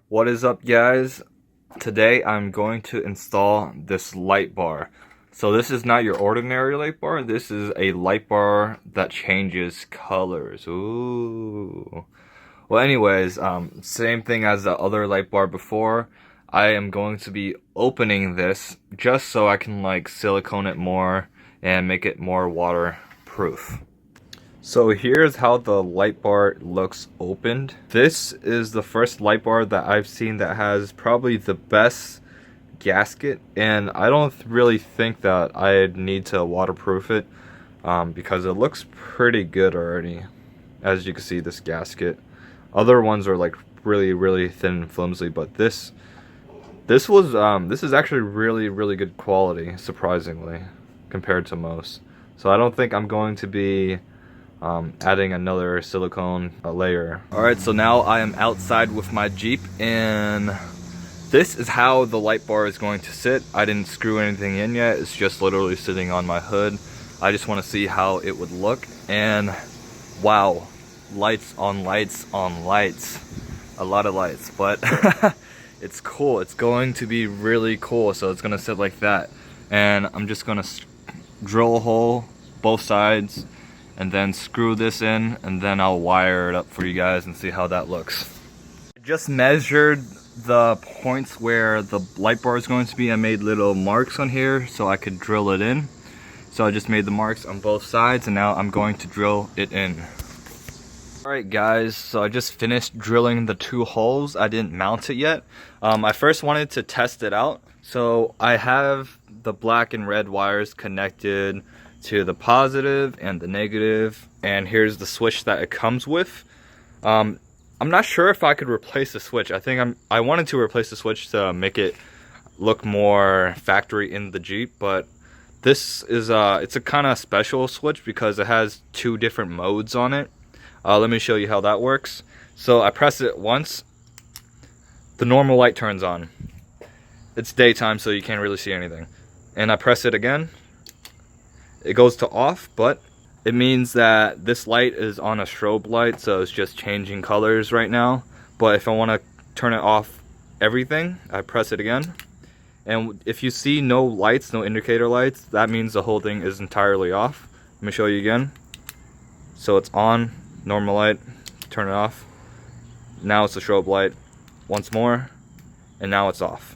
What is up, guys? Today I'm going to install this light bar. So this is not your ordinary light bar. This is a light bar that changes colors. Ooh. Well, anyways, same thing as the other light bar before. I am going to be opening this just so I can like silicone it more and make it more waterproof. So here's how the light bar looks opened. This is the first light bar that I've seen that has probably the best gasket, and I don't really think that I need to waterproof it because it looks pretty good already. As you can see, this gasket. Other ones are like really thin and flimsy, but this is actually really good quality, surprisingly, compared to most. So I don't think I'm going to be adding another silicone layer. Alright, so now I am outside with my Jeep, and this is how the light bar is going to sit. I didn't screw anything in yet. It's just literally sitting on my hood. I just want to see how it would look, and wow, lights on lights on lights. A lot of lights, but it's cool. It's going to be really cool. So it's going to sit like that, and I'm just going to drill a hole both sides and then screw this in, and then I'll wire it up for you guys and see how that looks. I just measured the points where the light bar is going to be. I made little marks on here so I could drill it in. So I just made the marks on both sides, and now I'm going to drill it in. Alright guys, so I just finished drilling the two holes. I didn't mount it yet. I first wanted to test it out. So I have the black and red wires connected to the positive and the negative, and here's the switch that it comes with. I'm not sure if I could replace the switch. I wanted to replace the switch to make it look more factory in the Jeep, but this is it's a kind of special switch because it has two different modes on it. Let me show you how that works. So I press it once, the normal light turns on. It's daytime, so you can't really see anything. And I press it again, it goes to off, but it means that this light is on a strobe light, so it's just changing colors right now. But if I want to turn it off everything, I press it again. And if you see no lights, no indicator lights, that means the whole thing is entirely off. Let me show you again. So it's on, normal light, turn it off. Now it's a strobe light, once more, and now it's off.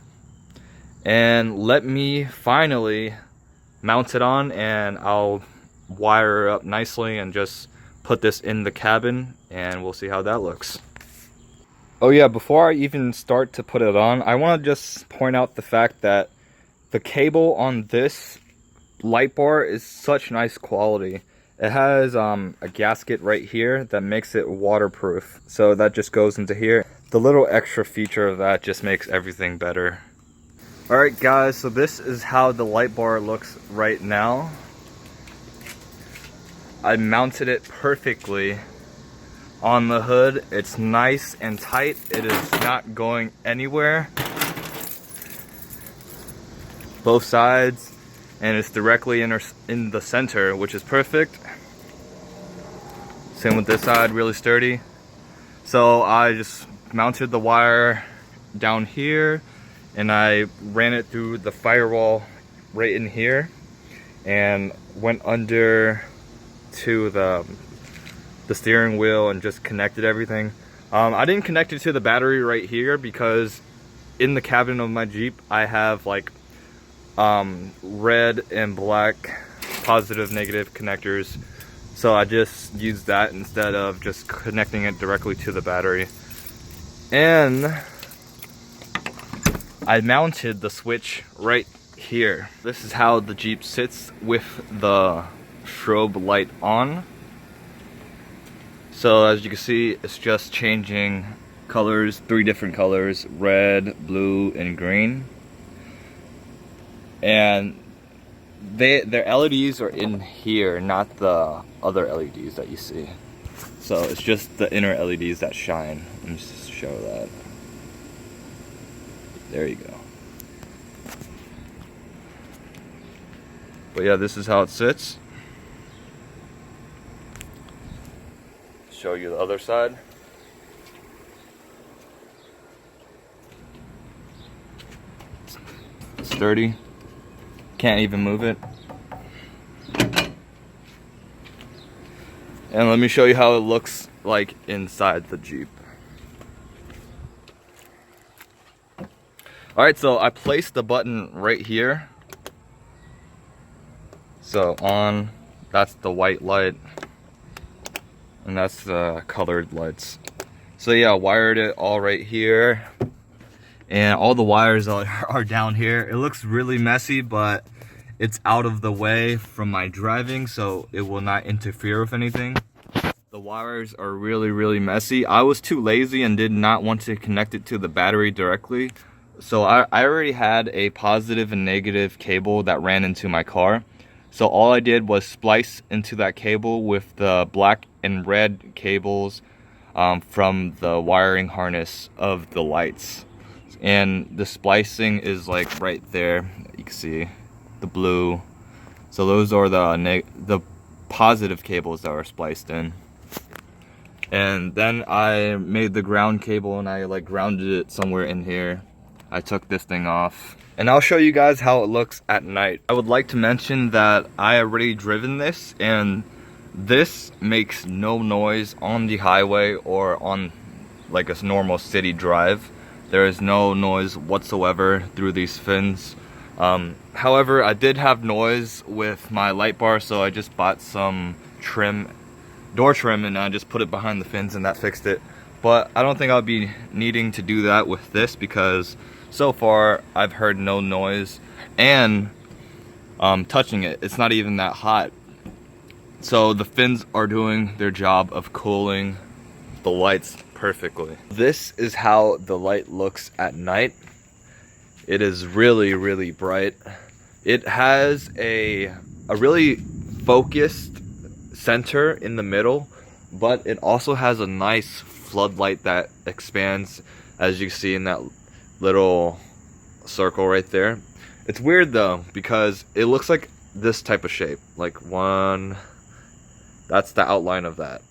And let me finally mount it on, and I'll wire it up nicely and just put this in the cabin, and we'll see how that looks. Oh yeah, before I even start to put it on, I want to just point out the fact that the cable on this light bar is such nice quality. It has a gasket right here that makes it waterproof, so that just goes into here. The little extra feature of that just makes everything better. Alright guys, so this is how the light bar looks right now. I mounted it perfectly on the hood. It's nice and tight. It is not going anywhere. Both sides, and it's directly in the center, which is perfect. Same with this side, really sturdy. So I just mounted the wire down here, and I ran it through the firewall right in here, and went under to the steering wheel and just connected everything. I didn't connect it to the battery right here because in the cabin of my Jeep I have like red and black positive negative connectors, so I just used that instead of just connecting it directly to the battery. And I mounted the switch right here. This is how the Jeep sits with the strobe light on. So as you can see, it's just changing colors, 3 different colors: red, blue, and green. And their LEDs are in here, not the other LEDs that you see. So it's just the inner LEDs that shine. Let me just show that. There you go. But yeah, this is how it sits. Show you the other side. sturdy. Can't even move it. And let me show you how it looks like inside the Jeep. Alright, so I placed the button right here. So on, that's the white light. And that's the colored lights. So yeah, I wired it all right here. And all the wires are down here. It looks really messy, but it's out of the way from my driving, so it will not interfere with anything. The wires are really messy. I was too lazy and did not want to connect it to the battery directly. So I already had a positive and negative cable that ran into my car. So all I did was splice into that cable with the black and red cables from the wiring harness of the lights. And the splicing is like right there. You can see the blue. So those are the positive cables that are spliced in. And then I made the ground cable and I like grounded it somewhere in here. I took this thing off. And I'll show you guys how it looks at night. I would like to mention that I already driven this, and this makes no noise on the highway or on like a normal city drive. There is no noise whatsoever through these fins. However, I did have noise with my light bar, so I just bought some door trim, and I just put it behind the fins and that fixed it. But I don't think I'll be needing to do that with this, because so far I've heard no noise, and touching it, it's not even that hot. So the fins are doing their job of cooling the lights perfectly. This is how the light looks at night. It is really bright. It has a really focused center in the middle, but it also has a nice floodlight that expands, as you see in that little circle right there. It's weird though, because it looks like this type of shape, like that's the outline of that.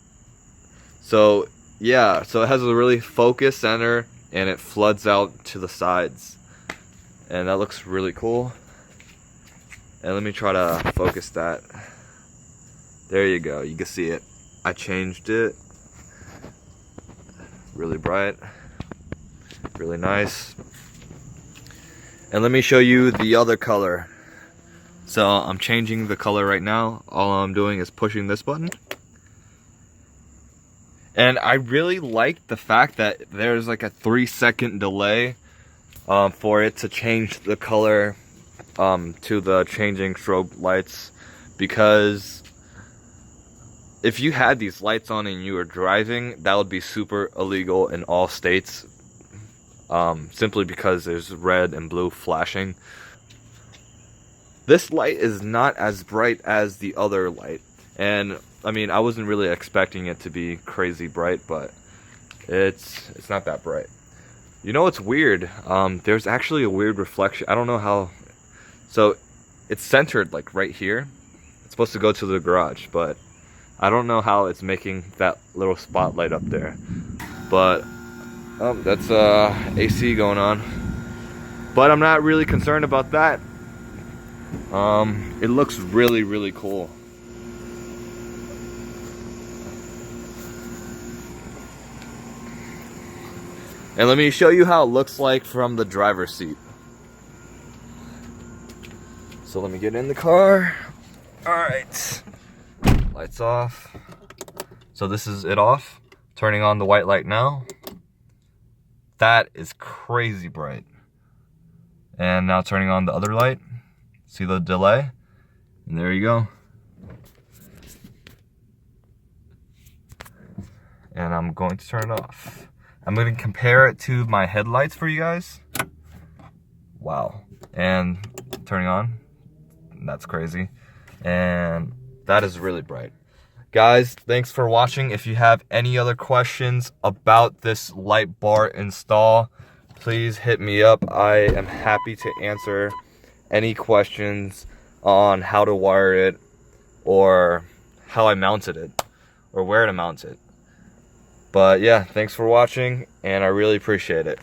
So yeah, so it has a really focused center and it floods out to the sides, and that looks really cool. And let me try to focus that. There you go, you can see it. I changed it. Really bright, really nice. And let me show you the other color. So I'm changing the color right now. All I'm doing is pushing this button. And I really like the fact that there's like a 3-second delay for it to change the color to the changing strobe lights, because if you had these lights on and you were driving, that would be super illegal in all states, simply because there's red and blue flashing. This light is not as bright as the other light, and I mean, I wasn't really expecting it to be crazy bright, but it's not that bright. You know what's weird? There's actually a weird reflection. I don't know how. So it's centered like right here. It's supposed to go to the garage, but I don't know how it's making that little spotlight up there. But that's AC going on. But I'm not really concerned about that. It looks really cool. And let me show you how it looks like from the driver's seat. So let me get in the car. Alright. Lights off. So this is it off. Turning on the white light now. That is crazy bright. And now turning on the other light. See the delay? And there you go. And I'm going to turn it off. I'm going to compare it to my headlights for you guys. Wow. And turning on. That's crazy. And that is really bright. Guys, thanks for watching. If you have any other questions about this light bar install, please hit me up. I am happy to answer any questions on how to wire it, or how I mounted it, or where to mount it. But yeah, thanks for watching, and I really appreciate it.